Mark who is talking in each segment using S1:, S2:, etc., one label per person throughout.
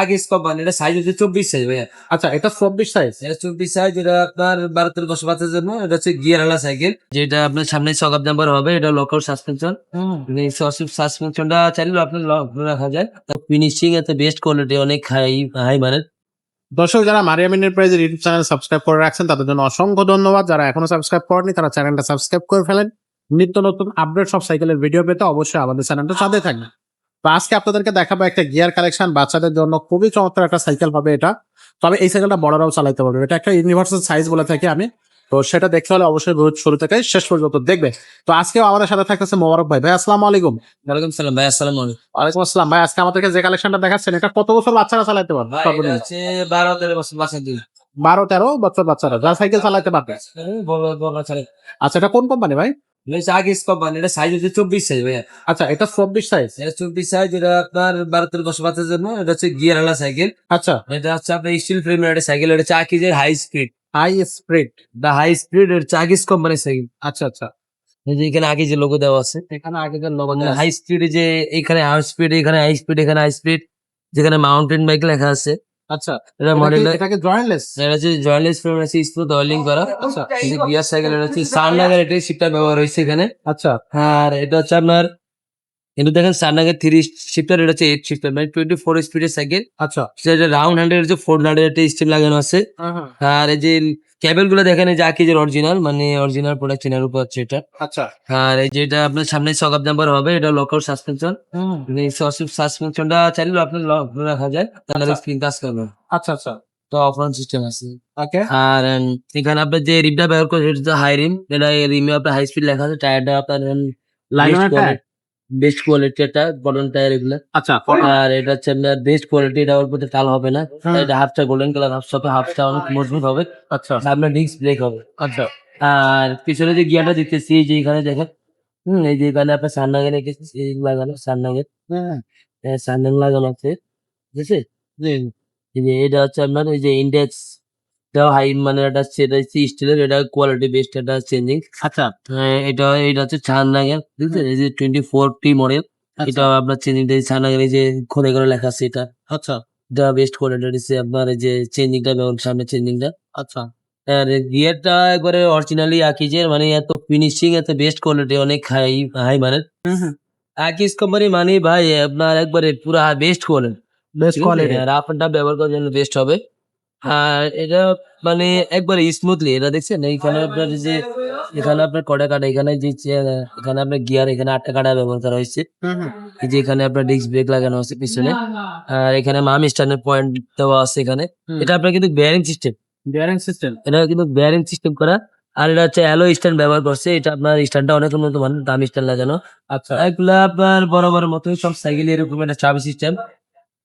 S1: আগিস company, এটা size হচ্ছে 24 size ভাইয়া।
S2: আচ্ছা, এটা 24 সাইজ।
S1: এটা 24 সাইজ, এটা আপনার 12-13 বছর বাচ্চার জন্য। এটা হচ্ছে গিয়ার আলা সাইকেল, যেটা আপনার সামনে সকাপ জাম্পার হবে। এটা লকার সাসপেনশন, সাসপেনশনটা চাইলেও আপনার লক রাখা যায়। ফিনিশিং এত বেস্ট কোয়ালিটি, অনেক হাই হাই মানের।
S2: দর্শক যারা মারিয়াম এন্টারপ্রাইজের ইউটিউব চ্যানেল সাবস্ক্রাইব করে রাখছেন তাদের জন্য অসংখ্য ধন্যবাদ। যারা এখনো সাবস্ক্রাইব করেনি তারা চ্যানেলটা সাবস্ক্রাইব করে ফেলেন। নিত্য নতুন আপডেট সব সাইকেলের ভিডিও পেতে অবশ্যই আমাদের চ্যানেলটা সাথে থাকবেন। তো আজকে আপনাদেরকে দেখাবো একটা গিয়ার কালেকশন, বাচ্চাদের জন্য খুবই চমৎকার একটা সাইকেল হবে এটা। তবে এই সাইকেলটা বড়রাও চালাতে পারবে, এটা একটা ইউনিভার্সাল সাইজ বলে থাকি আমি। তো সেটা দেখতে হলে অবশ্যই শুরু থেকে শেষ পর্যন্ত দেখবে। তো আজকেও আমাদের সাথে থাকতেছে মোবারক ভাই। ভাই আসসালামু আলাইকুম।
S1: ওয়ালাইকুম সালাম ভাই, আসসালামু আলাইকুম।
S2: ওয়ালাইকুম আসসালাম। ভাই আজকে আমাদেরকে যে কালেকশনটা দেখাচ্ছেন এটা কত বছর বাচ্চারা চালাতে পারবে?
S1: ভাই এটা হচ্ছে 12-13 বছর বাচ্চা দিন।
S2: 12-13 বছর বাচ্চারা যারা সাইকেল চালাতে পারবে।
S1: বড় বড় ছাড়ে।
S2: আচ্ছা, এটা কোন কোম্পানি ভাই?
S1: আগিস কোম্পানি, এটা সাইজ হচ্ছে 24 সাইজ ভাইয়া।
S2: আচ্ছা, এটা 24 সাইজ।
S1: এটা 24 সাইজ, এটা আপনার 12-13 বছর বাচ্চার জন্য। এটা হচ্ছে গিয়ার আলা সাইকেল।
S2: আচ্ছা,
S1: এটা হচ্ছে আপনার স্টিল ফ্রেমের একটা সাইকেল। এটা হচ্ছে আকিজের high speed.
S2: High speed.
S1: The high speed, এটা হচ্ছে আকিজ কোম্পানির সাইকেল।
S2: আচ্ছা আচ্ছা,
S1: এই যে এখানে আগে যে লোগো দেওয়া আছে,
S2: এখানে আগেকার লোগো আছে।
S1: হাই স্পিড, যে এখানে হাই স্পিড, এখানে হাই স্পিড, এখানে হাই স্পিড, যেখানে মাউন্টেন বাইক লেখা আছে।
S2: আচ্ছা,
S1: এটা
S2: এটা কি
S1: মডেলটা,
S2: এটাকে জয়েন্টলেস?
S1: এটা হচ্ছে জয়েন্টলেস ফ্রেম আছে, স্মুথ অয়েলিং করা।
S2: আচ্ছা
S1: এই যে গিয়ার সাইকেল, এটা হচ্ছে সানলাগের এটাই শিফটার ব্যবহার হয়েছে এখানে।
S2: আচ্ছা
S1: আর এটা হচ্ছে আপনার, কিন্তু দেখেন সানলাগের 3 শিফটার, এটা হচ্ছে 8 শিফটার, মানে 24 স্পিডের সাইকেল।
S2: আচ্ছা।
S1: সেটা রাউন্ড হ্যান্ডের যে 400 একটা স্টিল লাগানো আছে। আর এই যে কেবল গুলো দেখেন, এই যে আকিজের অরিজিনাল, মানে অরিজিনাল প্রোডাক্ট চেনার উপর হচ্ছে এটা।
S2: আচ্ছা।
S1: আর এই যে এটা আপনার সামনে সকাপ জাম্পার হবে। এটা লকার সাসপেনশন, সাসপেনশনটা চাইলেও আপনার লক রাখা যায়, তাহলে স্ক্রিন টাচ করবে।
S2: আচ্ছা আচ্ছা,
S1: তো অফলাইন সিস্টেম আছে।
S2: ওকে।
S1: আর এখানে আপনার যে রিমটা ব্যবহার করছে, এটা হাই রিম। এটা রিমে আপনার হাই স্পিড লেখা আছে। টায়ারটা আপনার
S2: লাইনের টায়ার।
S1: বেস্ট কোয়ালিটি, একটা বটন টায়ার এগুলা।
S2: আচ্ছা,
S1: আর এটা হচ্ছে আপনার বেস্ট কোয়ালিটি, এটা ওর প্রতি টাল হবে না। এটা হাফটা গোল্ডেন কালার, হাফটা অনেক মজবুত হবে।
S2: আচ্ছা
S1: আপনার ডিস্ক ব্রেক হবে।
S2: আচ্ছা।
S1: আর পিছনে যে গিয়ারটা দিতেছি, এই যে এখানে দেখেন, এই যে এখানে আপনার সান্নাগের রেখেছি, এই লাগানো সান্নাগের, সান্নাগ লাগানো আছে, ঠিক আছে।
S2: জি।
S1: এই যে এটা হচ্ছে আপনার ওই যে ইন্ডেক্স এটাও হাই, মানে এটা হচ্ছে, এটা হচ্ছে স্টিলের, এটা কোয়ালিটি বেস্ট, এটা চেঞ্জিং।
S2: আচ্ছা
S1: এটা হচ্ছে সান্নাগের, ঠিক আছে। এই যে 24T মডেল, এটা আপনার চেঞ্জিং, সান্নাগের এই যে খোদাই করে লেখা আছে এটা।
S2: আচ্ছা
S1: এটা বেস্ট কোয়ালিটি দিচ্ছে আপনার, এই যে চেঞ্জিংটা ব্যবহার, সামনে চেঞ্জিংটা।
S2: আচ্ছা।
S1: আর গিয়ারটা একবারে অরিজিনালি আকিজের, মানে এত ফিনিশিং, এত বেস্ট কোয়ালিটি, অনেক হাই হাই মানের। আকিজ কোম্পানি মানে ভাই আপনার একবারে পুরা best quality,
S2: best quality.
S1: Rough and tough ব্যবহার করার জন্য বেস্ট হবে। আর এটা মানে একবারে স্মুথলি, এটা দেখছেন এইখানে আপনার যে, এখানে আপনার কটা কাটা, এখানে যে এখানে আপনার গিয়ার, এখানে 8টা কাটা ব্যবহার করা হয়েছে। এই যে এখানে আপনার ডিস্ক ব্রেক লাগানো আছে পিছনে। আর এখানে মাম স্ট্যান্ডের পয়েন্ট দেওয়া আছে এখানে। এটা আপনার কিন্তু বেয়ারিং সিস্টেম,
S2: বিয়ারিং সিস্টেম।
S1: এটা কিন্তু বেয়ারিং সিস্টেম করা। আর এটা হচ্ছে অ্যালো স্ট্যান্ড ব্যবহার করছে। এটা আপনার স্ট্যান্ডটা অনেক উন্নত মানের, দামি স্ট্যান্ড লাগানো।
S2: আচ্ছা
S1: এগুলা আপনার বরাবর মতোই সব সাইকেল এরকম একটা চাবি সিস্টেম।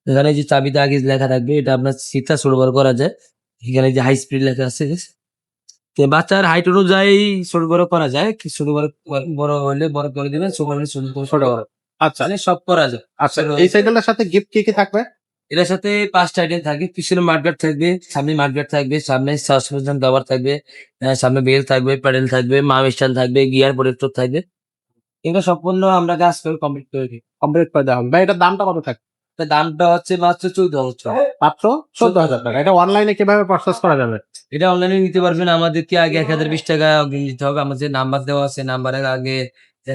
S1: এখানে যে চাবিতে আগে লেখা থাকবে, এটা আপনার সিটটা ছোট বড় করা যায়। এখানে যে হাই স্পিড লেখা আছে, তো বাচ্চার হাইট অনুযায়ী ছোট বড় করা যায়। কি ছোট বড়, বড় হলে বড় করে দিবেন, ছোট হলে ছোট বড়,
S2: আচ্ছা
S1: মানে সব করা যায়।
S2: আচ্ছা। এই সাইকেলটার সাথে গিফট কি কি থাকবে?
S1: এটার সাথে 5টা আইটেম থাকবে। পিছনে মাঠগার্ড থাকবে, সামনে মাঠগার্ড থাকবে, সামনে সাসপেনশন কভার থাকবে, সামনে বেল থাকবে, প্যাডেল থাকবে, মাম স্ট্যান্ড থাকবে, গিয়ার প্রোটেক্টর থাকবে। এগুলো সম্পূর্ণ আমরা কাজ করে কমপ্লিট করে দিই।
S2: কমপ্লিট করে দেওয়া হবে। ভাই এটার দামটা কত থাকবে?
S1: তো দামটা হচ্ছে মাত্র 14,000 টাকা।
S2: মাত্র 14,000 টাকা। এটা অনলাইনে কিভাবে পারচেজ করা যাবে?
S1: এটা অনলাইনে নিতে পারবেন। আমাদেরকে আগে 1020 টাকা অগ্রিম দিতে হবে। আমাদের নাম্বার দেওয়া আছে, নাম্বারে আগে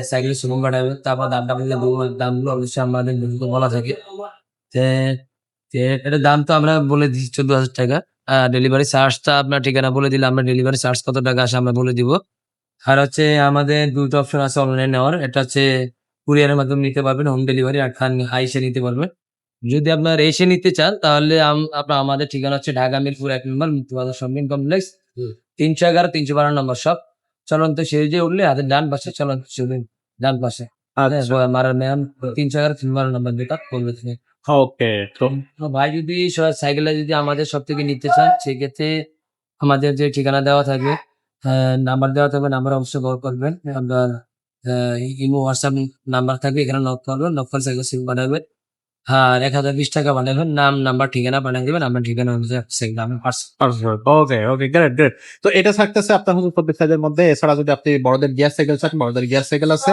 S1: সাইকেলের শোরুম পাঠাবে, তারপর দামটা বললে দামগুলো অবশ্যই আমাদের বলা থাকে। যে যে এটার দাম তো আমরা বলে দিচ্ছি 14,000 টাকা। ডেলিভারি চার্জটা আপনার ঠিকানা বলে দিলে আমরা ডেলিভারি চার্জ কত টাকা আসে আমরা বলে দিব। আর হচ্ছে আমাদের 2টা অপশন আছে অনলাইন নেওয়ার। এটা হচ্ছে কুরিয়ারের মাধ্যমে নিতে পারবেন, হোম ডেলিভারি, আর আইসে নিতে পারবেন। যদি আপনার এসে নিতে চান তাহলে আপনার আমাদের ঠিকানা হচ্ছে ঢাকা মিরপুর 1 নম্বর মুক্তিবাজার শপিং কমপ্লেক্স, 311 312 নম্বর শপ। চলন্ত সিঁড়ি উঠলে হাতের ডান পাশে চলন্ত সিঁড়ি ডান পাশে। মারার ম্যাম 311 312 নম্বর দোকান বলবে থেকে।
S2: ওকে। তো
S1: তো ভাই যদি সাইকেলটা যদি আমাদের সব থেকে নিতে চান, সেক্ষেত্রে আমাদের যে ঠিকানা দেওয়া থাকবে, নাম্বার দেওয়া থাকবে, নাম্বার অবশ্যই কল করবেন। আপনার ইমো হোয়াটসঅ্যাপ নাম্বার থাকবে, এখানে নক করবেন, নক করে সাইকেল সিম বানাবেন। আর 1020 টাকা বানাবেন, নাম নাম্বার ঠিকানা পাঠিয়ে দিবেন, আমার ঠিকানা অনুযায়ী সাইকেল আমি
S2: ওকে ওকে, গ্রেট গ্রেট। তো এটা থাকতেছে আপনার হচ্ছে 24 সাইজের মধ্যে। এছাড়া যদি আপনি বড়দের গিয়ার সাইকেল চান, বড়দের গিয়ার সাইকেল আছে।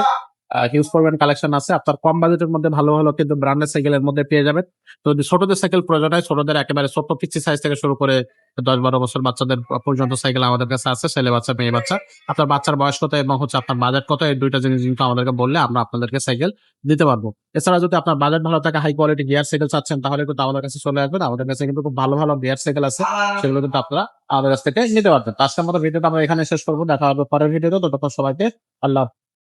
S2: হিউজ পরিমাণ কালেকশন আছে। আপনার কম বাজেটের মধ্যে ভালো ভালো কিন্তু ব্র্যান্ডেড সাইকেলের মধ্যে পেয়ে যাবেন। তো যদি ছোটদের সাইকেল প্রয়োজন হয়, ছোটদের একেবারে ছোট্ট পিচ্চি সাইজ থেকে শুরু করে 10-12 বছর বাচ্চাদের পর্যন্ত সাইকেল আমাদের কাছে আছে, ছেলে বাচ্চা মেয়ে বাচ্চা। আপনার বাচ্চার বয়স কত এবং হচ্ছে আপনার বাজেট কত, এই দুইটা জিনিস কিন্তু আমাদেরকে বললে আমরা আপনাদেরকে সাইকেল দিতে পারবো। এছাড়া যদি আপনার বাজেট ভালো থাকে, হাই কোয়ালিটি গিয়ার সাইকেল চাচ্ছেন, তাহলে কিন্তু আমাদের কাছে চলে আসবেন। আমাদের কাছে কিন্তু খুব ভালো ভালো গিয়ার সাইকেল আছে, সেগুলো কিন্তু আপনারা আমাদের কাছ থেকে নিতে পারবেন। তো আজকের মতো ভিডিওটা আমরা এখানে শেষ করবো। দেখা হবে পরের ভিডিওতে। ততক্ষণ সবাইকে আল্লাহ হাফেজ।